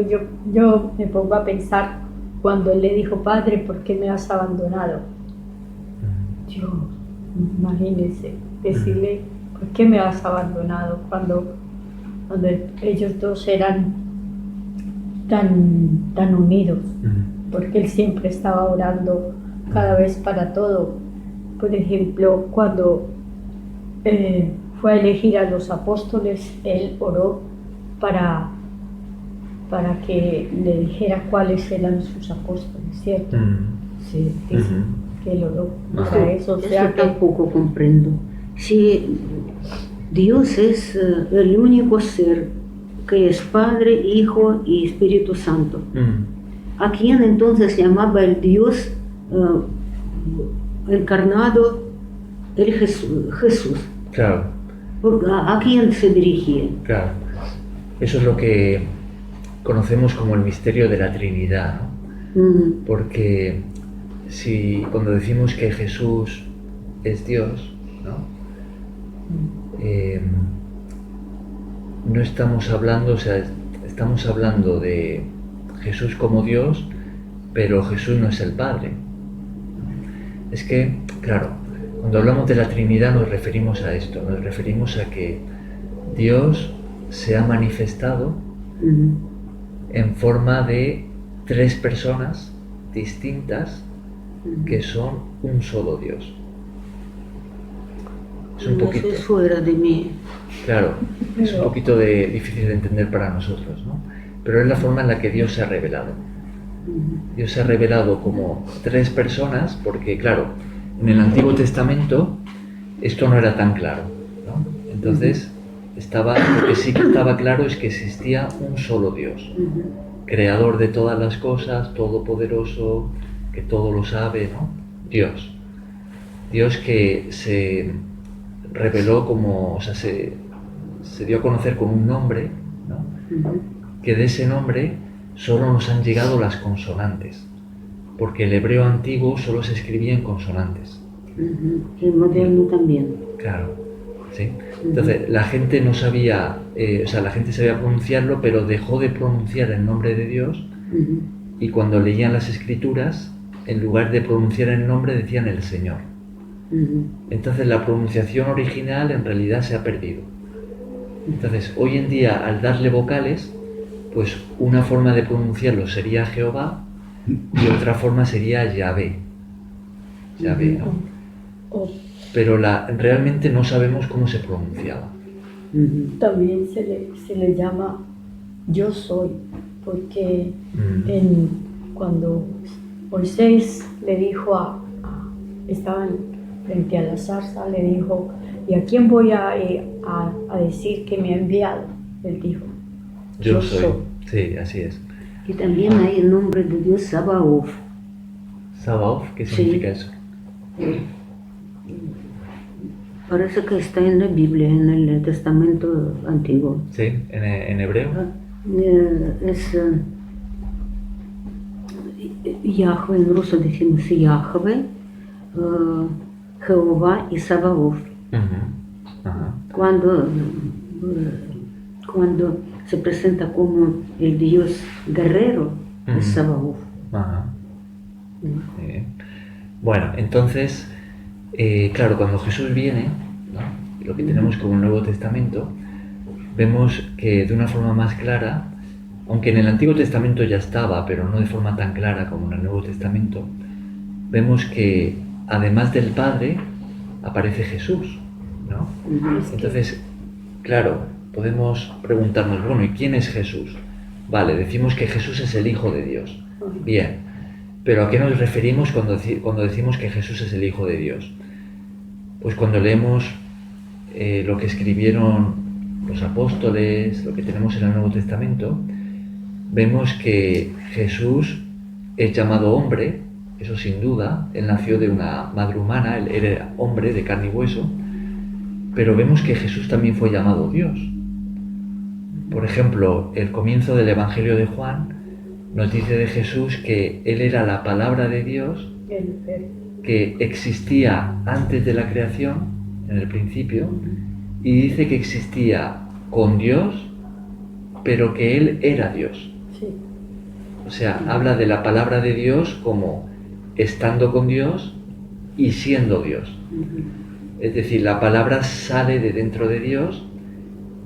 yo me pongo a pensar cuando Él le dijo, Padre, ¿por qué me has abandonado? Yo, imagínense, decirle, ¿por qué me has abandonado? Cuando ellos dos eran tan unidos, porque Él siempre estaba orando cada vez para todo. Por ejemplo, cuando fue a elegir a los apóstoles, Él oró para que le dijera cuáles eran sus apóstoles, ¿cierto? Sí, dice que Él oró para eso. O sea, que tampoco comprendo. Si Dios es el único ser que es Padre, Hijo y Espíritu Santo, ¿a quién entonces llamaba el Dios encarnado, el Jesús? Claro. ¿A quién se dirigía? Claro. Eso es lo que conocemos como el misterio de la Trinidad, ¿no? Porque cuando decimos que Jesús es Dios, ¿no? No estamos hablando, o sea, estamos hablando de Jesús como Dios, pero Jesús no es el Padre. Es que, claro, cuando hablamos de la Trinidad nos referimos a esto, nos referimos a que Dios se ha manifestado en forma de tres personas distintas que son un solo Dios. Es un poquito fuera de mí. Claro, es un poquito difícil de entender para nosotros, ¿no? Pero es la forma en la que Dios se ha revelado. Dios se ha revelado como tres personas, porque claro, en el Antiguo Testamento esto no era tan claro, ¿no? Entonces lo que sí que estaba claro es que existía un solo Dios, creador de todas las cosas, todopoderoso, que todo lo sabe, ¿no? Dios que se reveló como, o sea, se dio a conocer con un nombre, ¿no? Que de ese nombre solo nos han llegado las consonantes, porque el hebreo antiguo solo se escribía en consonantes. El moderno también. Claro, ¿sí? Entonces la gente no sabía, la gente sabía pronunciarlo, pero dejó de pronunciar el nombre de Dios, y cuando leían las escrituras, en lugar de pronunciar el nombre decían el Señor. Entonces la pronunciación original en realidad se ha perdido. Entonces hoy en día, al darle vocales, pues una forma de pronunciarlo sería Jehová y otra forma sería Yahvé. Yahvé, ¿no? Pero realmente no sabemos cómo se pronunciaba. También se le llama yo soy, porque cuando Moisés le dijo estaban frente a la zarza, le dijo, ¿y a quién voy a decir que me ha enviado? Él dijo, yo soy. Sí, así es. Y también hay el nombre de Dios Sabaoth. ¿Sabaoth? ¿Qué significa eso? Parece que está en la Biblia, en el Testamento Antiguo. Sí, en hebreo. Es Yahweh, en ruso decimos Yahweh, Jehová y Sabaoth. Cuando se presenta como el Dios guerrero, es Sabaoth. Bueno, entonces, claro, cuando Jesús viene, ¿no? Lo que tenemos como el Nuevo Testamento, vemos que de una forma más clara, aunque en el Antiguo Testamento ya estaba, pero no de forma tan clara como en el Nuevo Testamento, vemos que además del Padre aparece Jesús, ¿no? Entonces, claro, podemos preguntarnos, bueno, ¿y quién es Jesús? Vale, decimos que Jesús es el Hijo de Dios. Bien, pero ¿a qué nos referimos cuando decimos que Jesús es el Hijo de Dios? Pues cuando leemos lo que escribieron los apóstoles, lo que tenemos en el Nuevo Testamento, vemos que Jesús es llamado hombre, eso sin duda. Él nació de una madre humana, él era hombre de carne y hueso, pero vemos que Jesús también fue llamado Dios. Por ejemplo, el comienzo del Evangelio de Juan nos dice de Jesús que Él era la palabra de Dios, que existía antes de la creación, en el principio, y dice que existía con Dios, pero que Él era Dios. O sea, habla de la palabra de Dios como estando con Dios y siendo Dios. Es decir, la palabra sale de dentro de Dios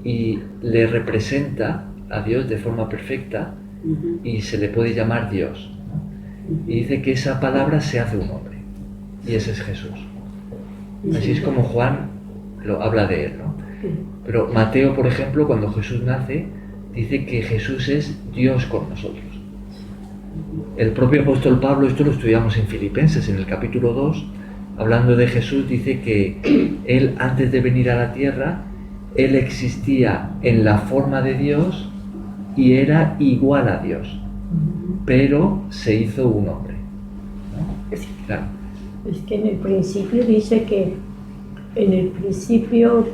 y le representa a Dios de forma perfecta y se le puede llamar Dios, ¿no? Y dice que esa palabra se hace un hombre y ese es Jesús. Así es como Juan lo habla de él, ¿no? Pero Mateo, por ejemplo, cuando Jesús nace, dice que Jesús es Dios con nosotros. El propio apóstol Pablo, esto lo estudiamos en Filipenses, en el capítulo 2, hablando de Jesús, dice que Él, antes de venir a la tierra, Él existía en la forma de Dios y era igual a Dios, pero se hizo un hombre, ¿no? Claro. Es que en el principio dice que en el principio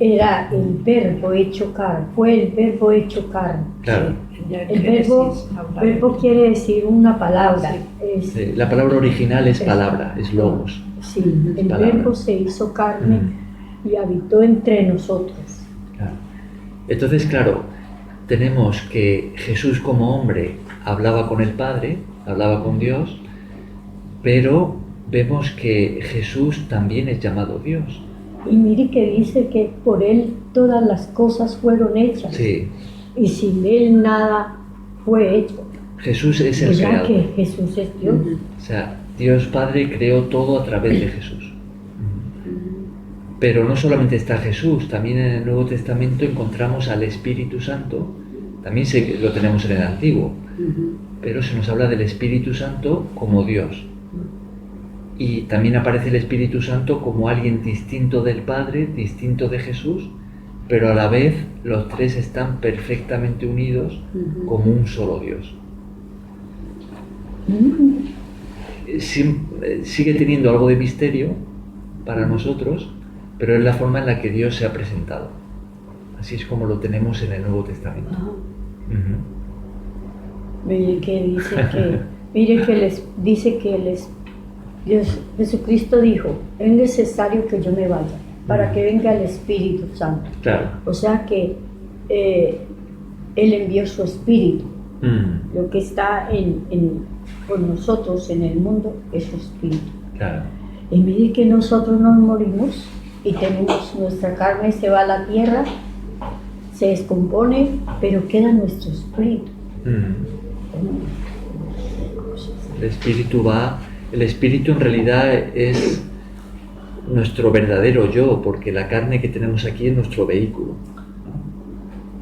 era el verbo hecho carne, fue el verbo hecho carne. Claro. El verbo quiere decir una palabra. Sí, la palabra original es palabra, es logos. Sí, el verbo se hizo carne y habitó entre nosotros. Claro. Entonces, claro, tenemos que Jesús como hombre hablaba con el Padre, hablaba con Dios, pero vemos que Jesús también es llamado Dios. Y mire que dice que por Él todas las cosas fueron hechas. Sí. Y sin Él nada fue hecho. Jesús es el creador. Que Jesús es Dios. O sea, Dios Padre creó todo a través de Jesús. Pero no solamente está Jesús, también en el Nuevo Testamento encontramos al Espíritu Santo. También lo tenemos en el Antiguo, pero se nos habla del Espíritu Santo como Dios. Y también aparece el Espíritu Santo como alguien distinto del Padre, distinto de Jesús, pero a la vez los tres están perfectamente unidos como un solo Dios. Sigue teniendo algo de misterio para nosotros, pero es la forma en la que Dios se ha presentado. Así es como lo tenemos en el Nuevo Testamento. Mire que dice que Dios, Jesucristo dijo, es necesario que yo me vaya para que venga el Espíritu Santo. Claro. O sea que Él envió su Espíritu. Lo que está con nosotros en el mundo es su Espíritu. Claro. Y mire que nosotros nos morimos y tenemos nuestra carne, se va a la tierra, se descompone, pero queda nuestro espíritu. El espíritu en realidad es nuestro verdadero yo, porque la carne que tenemos aquí es nuestro vehículo.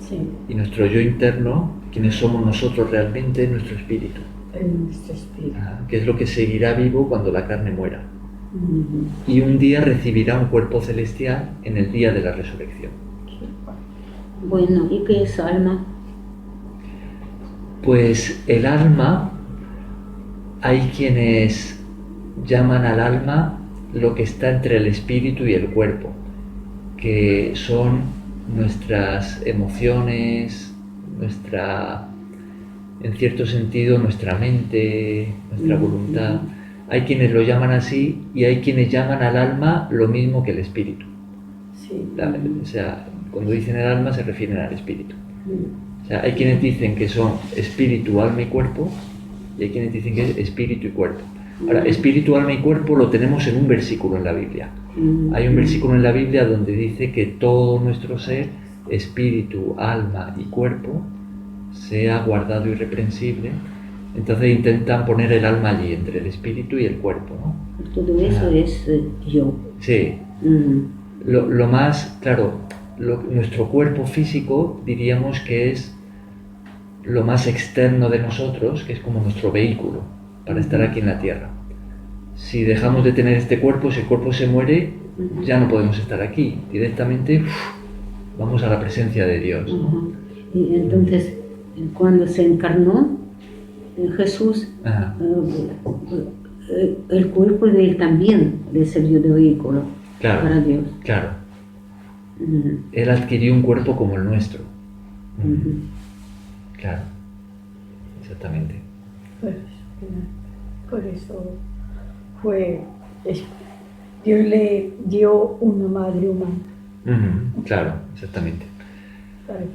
Sí. Y nuestro yo interno, quienes somos nosotros realmente, es nuestro espíritu. Nuestro espíritu. Que es lo que seguirá vivo cuando la carne muera. Y un día recibirá un cuerpo celestial en el día de la resurrección. Bueno, ¿y qué es alma? Pues el alma, hay quienes llaman al alma lo que está entre el espíritu y el cuerpo, que son nuestras emociones, en cierto sentido, nuestra mente, nuestra voluntad. Hay quienes lo llaman así y hay quienes llaman al alma lo mismo que el espíritu. Sí. O sea, cuando dicen el alma se refieren al espíritu. O sea, hay quienes dicen que son espíritu, alma y cuerpo, y hay quienes dicen que es espíritu y cuerpo. Ahora, espíritu, alma y cuerpo lo tenemos en un versículo en la Biblia. Hay un versículo en la Biblia donde dice que todo nuestro ser, espíritu, alma y cuerpo, sea guardado irreprensible. Entonces intentan poner el alma allí, entre el espíritu y el cuerpo, ¿no? Todo eso es yo. Sí. Lo más, claro, nuestro cuerpo físico diríamos que es lo más externo de nosotros, que es como nuestro vehículo para estar aquí en la tierra. Si dejamos de tener este cuerpo, si el cuerpo se muere, ya no podemos estar aquí. Directamente vamos a la presencia de Dios. Y entonces, cuando se encarnó Jesús, el cuerpo de él también le sirvió de vehículo para Dios. Claro. Él adquirió un cuerpo como el nuestro. Claro, exactamente. Por eso Dios le dio una madre humana. Claro, exactamente. Para que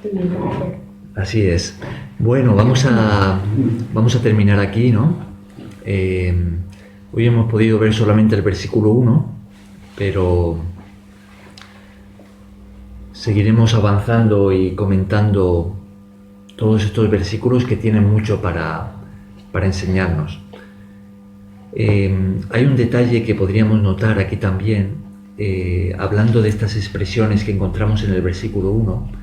tuviera un cuerpo. Así es. Bueno, vamos a terminar aquí, ¿no? Hoy hemos podido ver solamente el versículo 1, pero seguiremos avanzando y comentando todos estos versículos que tienen mucho para enseñarnos. Hay un detalle que podríamos notar aquí también, hablando de estas expresiones que encontramos en el versículo 1,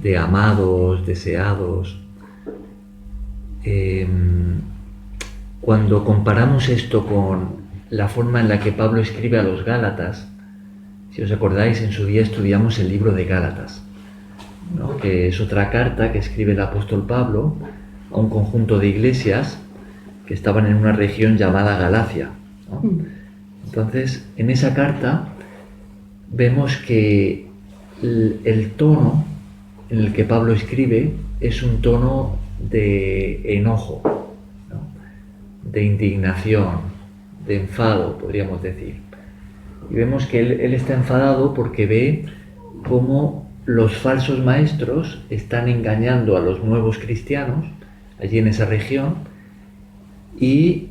de amados, deseados. Cuando comparamos esto con la forma en la que Pablo escribe a los Gálatas, si os acordáis, en su día estudiamos el libro de Gálatas, ¿no? Que es otra carta que escribe el apóstol Pablo a un conjunto de iglesias que estaban en una región llamada Galacia, ¿no? Entonces, en esa carta vemos que el tono en el que Pablo escribe es un tono de enojo, ¿no? De indignación, de enfado, podríamos decir. Y vemos que él está enfadado porque ve cómo los falsos maestros están engañando a los nuevos cristianos allí en esa región, y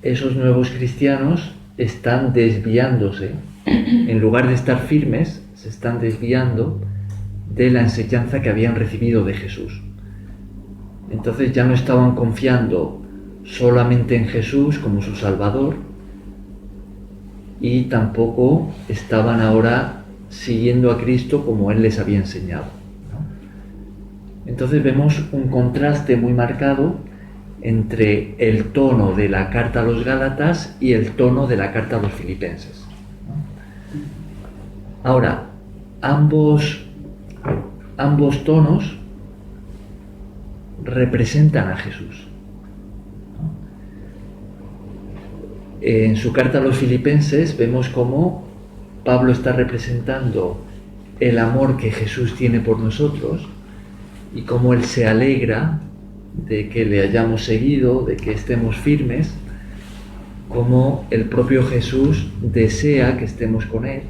esos nuevos cristianos están desviándose. En lugar de estar firmes, se están desviando de la enseñanza que habían recibido de Jesús. Entonces ya no estaban confiando solamente en Jesús como su Salvador, y tampoco estaban ahora siguiendo a Cristo como Él les había enseñado, ¿no? Entonces vemos un contraste muy marcado entre el tono de la carta a los Gálatas y el tono de la carta a los Filipenses, ¿no? Ahora, ambos tonos representan a Jesús. En su carta a los Filipenses vemos cómo Pablo está representando el amor que Jesús tiene por nosotros y cómo Él se alegra de que le hayamos seguido, de que estemos firmes, cómo el propio Jesús desea que estemos con Él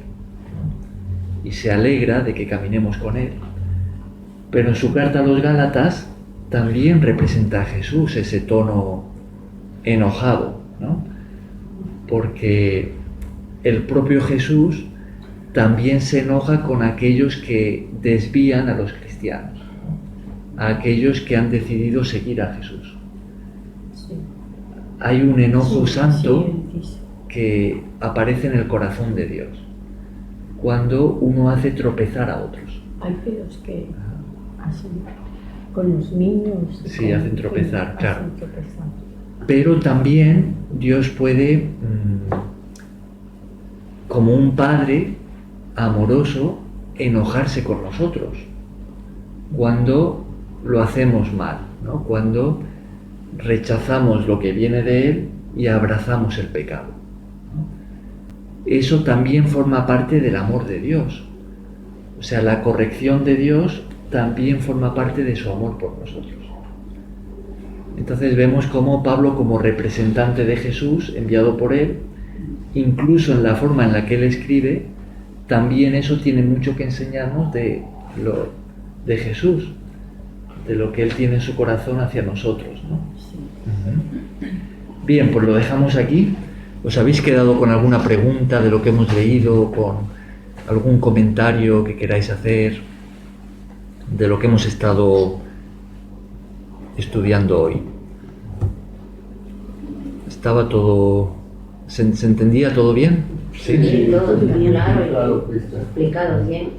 y se alegra de que caminemos con Él. Pero en su carta a los Gálatas también representa a Jesús ese tono enojado, ¿no? Porque el propio Jesús también se enoja con aquellos que desvían a los cristianos, a aquellos que han decidido seguir a Jesús. Sí. Hay un enojo Sí, santo sí. que aparece en el corazón de Dios cuando uno hace tropezar a otros. Hay pelos que hacen con los niños. Sí, hacen tropezar, claro. Hacen tropezar. Pero también Dios puede, como un padre amoroso, enojarse con nosotros cuando lo hacemos mal, ¿no? Cuando rechazamos lo que viene de Él y abrazamos el pecado, ¿no? Eso también forma parte del amor de Dios. O sea, la corrección de Dios también forma parte de su amor por nosotros. Entonces vemos cómo Pablo, como representante de Jesús, enviado por Él, incluso en la forma en la que Él escribe, también eso tiene mucho que enseñarnos de Jesús, de lo que Él tiene en su corazón hacia nosotros, ¿no? Bien, pues lo dejamos aquí. ¿Os habéis quedado con alguna pregunta de lo que hemos leído, con algún comentario que queráis hacer de lo que hemos estado estudiando hoy? ¿Estaba todo... ¿Se entendía todo bien? Sí, todo bien claro, claro, explicado bien.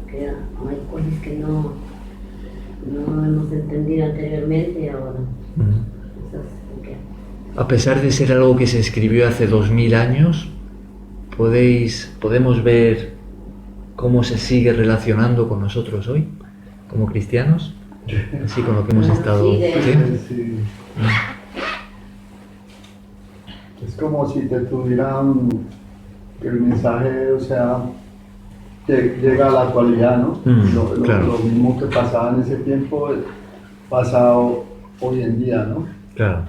Que hay cosas que no hemos entendido anteriormente ahora. A pesar de ser algo que se escribió hace 2000 años, podemos ver cómo se sigue relacionando con nosotros hoy, como cristianos, así con lo que hemos estado... Sí. Es como si te tuvieran el mensaje, o sea, que llega a la actualidad, ¿no? Claro. Lo mismo que pasaba en ese tiempo pasa hoy en día, ¿no? Claro.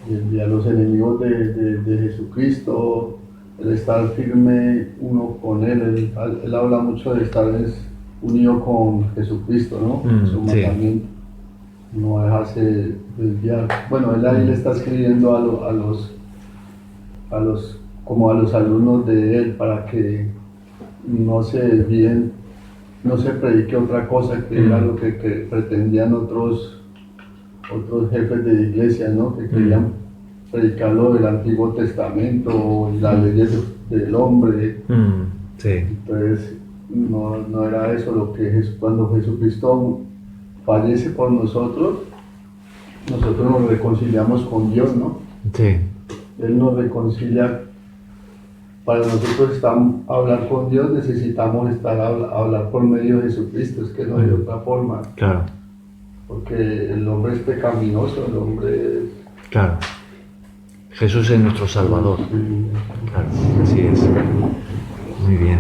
Hoy en día los enemigos de Jesucristo, el estar firme uno con Él, él habla mucho de estar unido con Jesucristo, ¿no? Su mandamiento. No dejarse desviar. Bueno, él ahí le está escribiendo a los alumnos de él para que no se desvíen, no se predique otra cosa que era lo que pretendían otros jefes de iglesia, ¿no? Que querían predicar lo del Antiguo Testamento y las leyes del hombre. Entonces no era eso lo que cuando Jesucristo fallece por nosotros nos reconciliamos con Dios, ¿no? Sí. Él nos reconcilia. Para nosotros hablar con Dios necesitamos hablar por medio de Jesucristo, es que no hay otra forma. Claro. Porque el hombre es pecaminoso, el hombre es... Claro. Jesús es nuestro Salvador. Sí. Claro, así es. Muy bien.